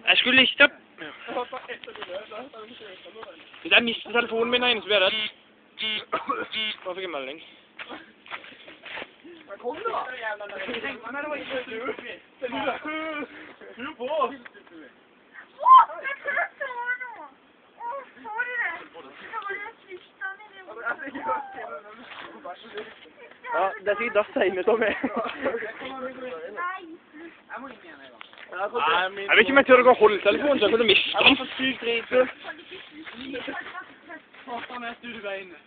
Jeg skulle liste opp. Hvis jeg mister telefonen min inn, så blir det redd. Hva fikk jeg melding? Men kom da! Jeg tenkte meg det var ikke du. Det er du på! Åh, jeg tror jeg så noe! Åh, så du det? Det var det svistene i det. Ja, det er sikkert datt hjemme, Tommy. Nei, jeg må inn igjen, jeg da. Jeg vet ikke om jeg tør å gå og holde telefonen, så jeg kunne miste den. Jeg var for sykt drite. Faen, jeg styrer beinet.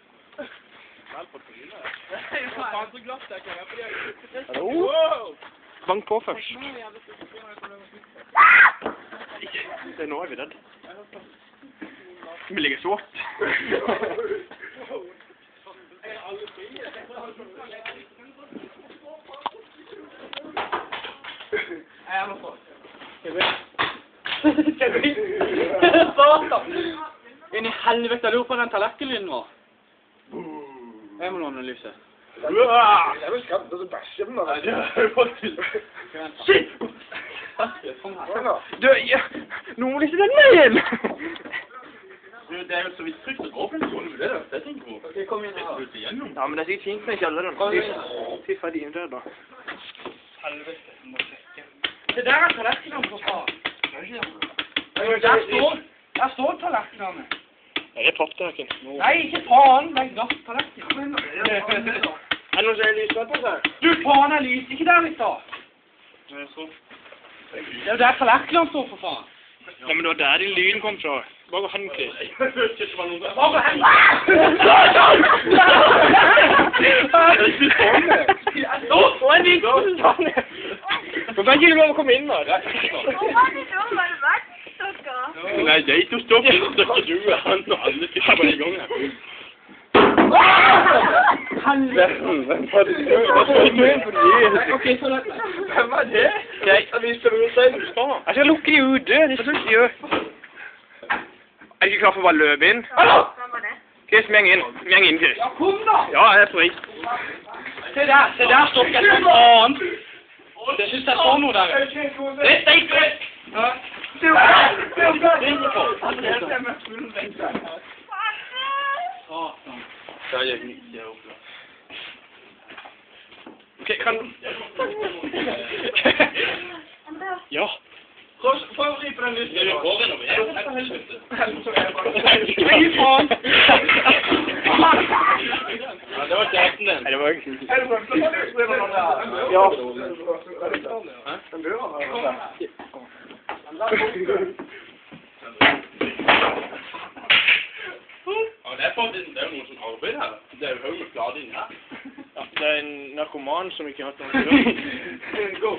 Vel på trynet. Jeg var faen så glatt jeg kan være. Hallo? Bank på først. Det er nå er vi redd. Vi ligger svart. Jeg må få. Kevin! Satan! Inn i helvete, jeg lurer på den tallerkenlyden vår. Jeg må låne lyset. Jeg vil skamme det så bæsje med meg. Det har jeg fått til. Shit! Du, ja, nå må du ikke den veien! Det er jo så vidt trygt å gå for en sånn, det er det jeg tenker på. Ok, kom igjen her. Ja, men det er sikkert fint med kjelleren. Fy faen, din død da. Helvete, jeg må trekke. Det der er tallerkenene for faen. Der står tallerkenene. Ja, det er papptallerken. Nei, ikke faen, det er glasstallerken. Er det noen som er lyset på seg? Du faen, jeg lyser ikke der litt da. Det er så. Det er jo der tallerkenene står for faen. Ja, men det var der din lyden kom fra. Bare gå hen, Chris. Jeg hørte ikke hva noen der. Bare hen! Å, en liten sånn! Men bare ikke lov å komme inn da. Hvor var det da? Var det vært, dere? Nei, det er ikke å stoppe. Det er ikke du, han og alle sitter på en gang her. Hvem var det? Ok, så lett meg. Hvem var det? Jeg viser det seg. Jeg skal lukke de ute, det skal du ikke gjøre. Er du ikke klar for å bare løpe inn? Hvem var det? Chris, mjeng inn. Mjeng inn, Chris. Ja, kom da! Ja, jeg er fri. Se der står ikke et annet. Jeg synes jeg så noe der. Det er steik! Ja. Det er ikke opplagt. Ok, kan... Ja. Prøv å ripe den lyst. Det er jo bare renovert. Nei, faen! Ja, det var kjæresten din. Nei, det var ikke... Ja. Ja, det er faktisk det er jo noen som arbeider her. Det er jo høy med plade inn her. Ja, det er en narkoman som ikke har hatt noe å gjøre. Gå.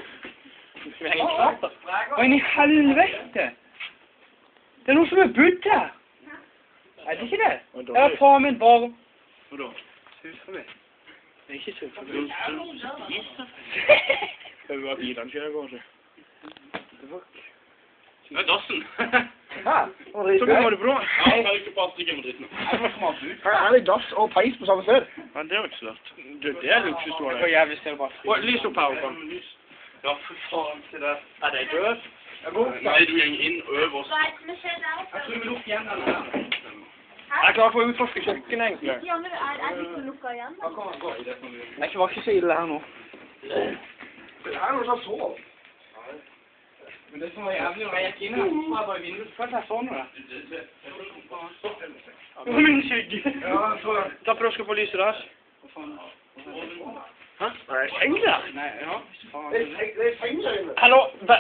Skal vi henge en klart da? Hva inn i helvete? Det er noen som er budd her. Er det ikke det? Jeg har faen min bare... Hva da? Suser vi. Det er ikke suser vi. Det er jo bare bilene kjører går, så. Det er dassen. Hæ? Så mye var det bra. Ja, jeg kan ikke passe ikke med dritten. Her er dass og peis på samme sted. Ja, det var ikke så lurt. Det er luksus du har Det det. var jævlig sted bare. Og lys opp her, Håkon. Ja, for faen, se der. Er det død? Nei, du gjenger inn øverst. Jeg tror vi lukker igjen den her. Jeg er klar for å utforske kjøkken, egentlig. Ja, men er det ikke lukket igjen? Ja, kom an, gå i det. Det var ikke så ille her nå. Det er noe som sov. Men det som var jævlig når jeg gikk inn her, så var jeg bare i vinduet. Følte jeg så noe der. Min skygge. Ja, så... Ta prøv å skru på lyset der. Hva faen? Hæ? Er det seng der? Nei, ja. Det er seng der inne. Hallo? Gå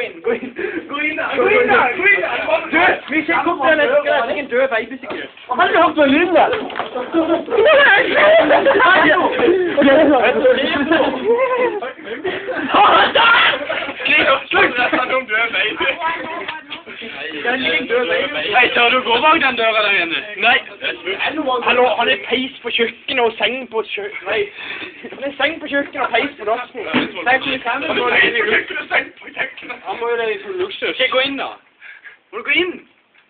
inn, gå inn. Gå inn der! Gå inn der! Gå inn der! Du, vi sjekker opp den etter. Det er ikke en død babysikker. Har du hørt på lyden der? Slutt! Det er en død baby. Det er en liten død baby. Hei, tør du gå bak den døra der inne? Nei. Hallo, han er peis på kjøkkenet og seng på kjøkkenet. Nei. Han er seng på kjøkkenet og peis på dassen. Nei, hvor er seng på kjøkkenet? Han må jo det i full luksus. Ok, gå inn da. Må du gå inn?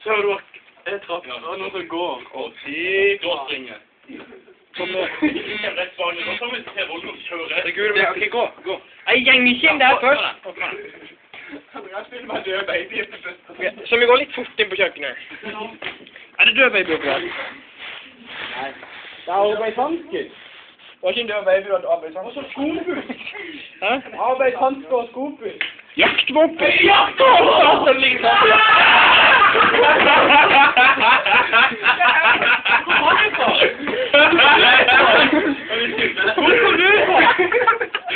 Så hører du at det er trapp. Det er noen som går. Og sykt å springe. Ikke rett vanlig. Nå kan vi se hvordan vi kjører. Det er gud. Ok, gå. Nei, gjeng ikke inn der først. Så vi går litt fort inn på kjøkkenet. Er det død baby oppi der? Nei. Det er arbeidshansker. Det var ikke en død baby, det var arbeidshansker. Og så skopus. Hæ? Arbeidshansker og skopus. Jaktvåpen! Jaktvåpen! Den ligger sånn. Hvor kom du fra?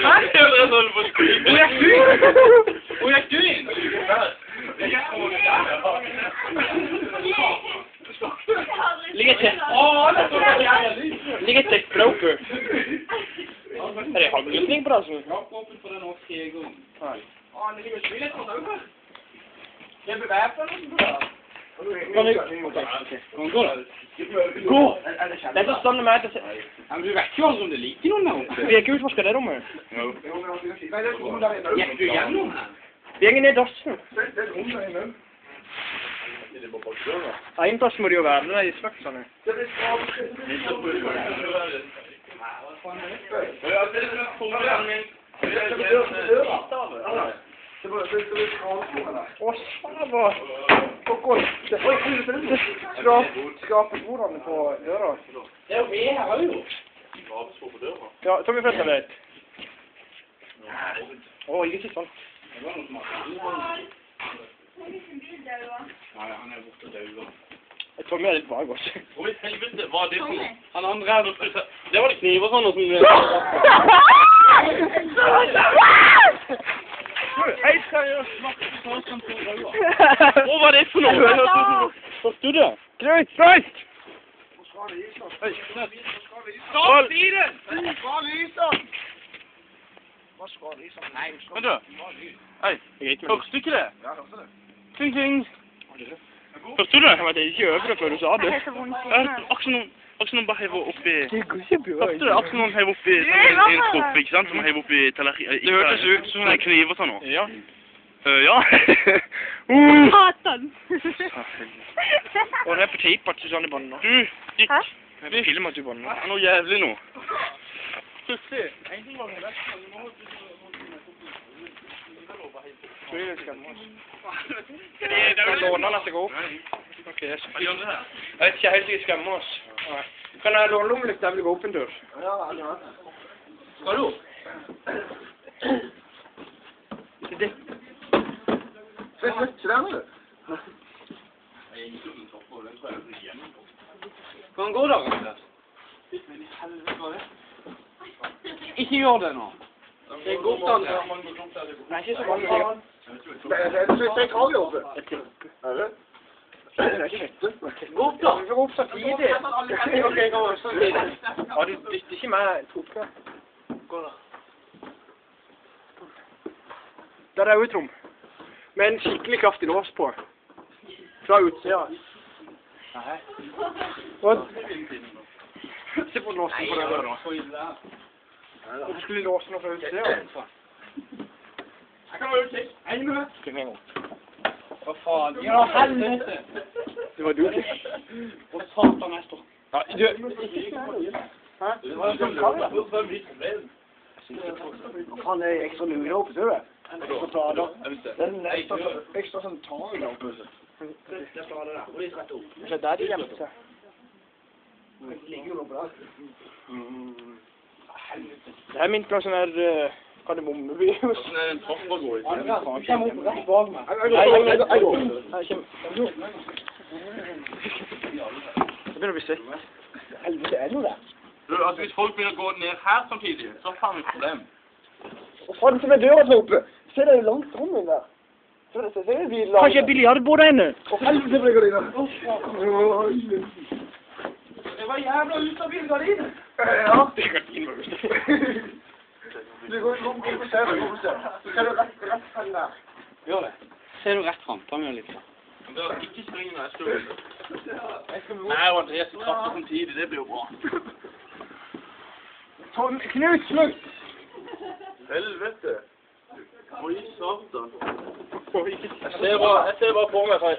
Hæ? Hvor gikk du inn? Ligger et blåpør. Er det haglesning på rasen? Jaktvåpen for den norske jegeren. Nei. Det ligger spillet på døra. Det er bevæpnet noe på døra. Kan vi... Gå da. Gå! Det er så sånn med at... Ja, men du vet jo aldri om det ligger noen der oppe. Vi har ikke utforsket det rommet. Nei, det er et rom der inne. Gikk du gjennom her? Vi går ned i dassen. Det er et rom der inne. En plass må det jo være, det er i spøksene. Det blir skrapt. Å, sava! Skrapet bordene på døra. Det er jo ved her også. Ja, så vi flytter litt. Å, ikke sånn. Nei, han er borte død. Jeg tror vi er litt bak oss. Hvor i helvete var det for noe? Han andre her, det var det kniver sånn og sånn. Hei, seriøst! Hva var det for noe? Hørte du det? Knut, Knut! Skål! Men du, hei, hørte du ikke det? Ja, hørte det. Kling, kling! Hørte du det? Jeg vet ikke over det før du sa det. Akkurat noen bare hever oppi... Hørte du det? Akkurat noen hever oppi en skuff, ikke sant? Som hever oppi tallerken... Det hørtes ut som en kniver sånn nå. Ja. Ja. Satan! Og det er på tape at Susanne banner nå. Du, ditt. Vi filmer at du banner. Det er noe jævlig nå. Plutselig. En ting var det best. Tror jeg vi skammer oss. Kan låne den etter gå opp? Ok, jeg vet ikke helt sikkert skammer oss. Kan jeg låne lommelykt der vi går opp en tur? Ja, ja. Skal du? Det. Se der nå, du. Kan han gå da? Ikke gjør det nå. Det er godt an. Nei, ikke så vanlig. Det er krav oppe. Er det? Det er ikke rett. Godt da. Vi får opp så tidlig. Ok, kom så tidlig. Ja, det er ikke meg, Topka. Gå da. Der er utrom. Med en skikkelig kraftig lås på. Fra utsida. Nei. Se på låsen på den da. Hvorfor skulle låse noe fra utsida? Jeg kan ha ut sist. En minutt. Skal vi en gang. Hva faen? Ja, helvete. Det var du ikke. Hva satan er stått? Ja, du... Hæ? Det var sånn kall, da. Det var mitt problem. Han er ekstra lure oppe, ser du? Ekstra plader. Den er ekstra sånn tag oppe. Det er plader der. Og de rett opp. Så der de gjemte seg. Det ligger jo oppe der. Det er min plass sånn her... Kardemommeby. Hvordan er det en trapp å gå i? Jeg kommer opp rett bak meg. Jeg går. Det begynner å bli søtt. Helvete, er det noe der? Du, altså hvis folk begynner å gå ned her samtidig, så har vi et problem. Hva faen som er døra som er oppe? Se, det er langt rom inn der. Se, det er bilen. Kanskje biljardbord der inne? Å, helvete ble gardiner. Det var jævla ustabil gardiner. Ja. Det er gardiner var ustabil. Du går og ser. Du ser rett frem der. Gjør det. Ser du rett frem? Ta med litt. Men da ikke springe når jeg står. Nei, og Andreas trapper samtidig, det blir jo bra. Knut, slutt! Helvete. Oi, satan. Jeg Jeg ser bare på meg, for jeg